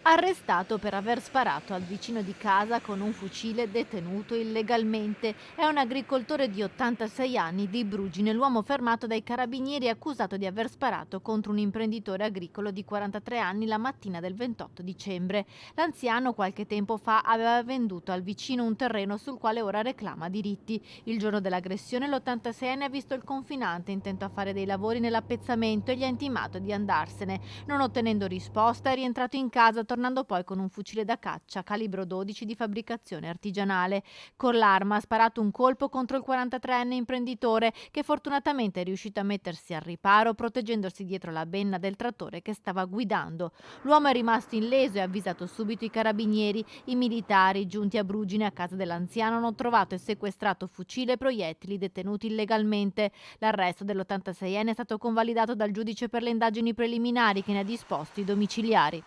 Arrestato per aver sparato al vicino di casa con un fucile detenuto illegalmente. È un agricoltore di 86 anni di Brugine, l'uomo fermato dai carabinieri accusato di aver sparato contro un imprenditore agricolo di 43 anni la mattina del 28 dicembre. L'anziano qualche tempo fa aveva venduto al vicino un terreno sul quale ora reclama diritti. Il giorno dell'aggressione l'86enne ha visto il confinante intento a fare dei lavori nell'appezzamento e gli ha intimato di andarsene. Non ottenendo risposta è rientrato in casa tornando poi con un fucile da caccia calibro 12 di fabbricazione artigianale. Con l'arma ha sparato un colpo contro il 43enne imprenditore che fortunatamente è riuscito a mettersi al riparo proteggendosi dietro la benna del trattore che stava guidando. L'uomo è rimasto illeso e ha avvisato subito i carabinieri. I militari giunti a Brugine a casa dell'anziano hanno trovato e sequestrato fucile e proiettili detenuti illegalmente. L'arresto dell'86enne è stato convalidato dal giudice per le indagini preliminari che ne ha disposto i domiciliari.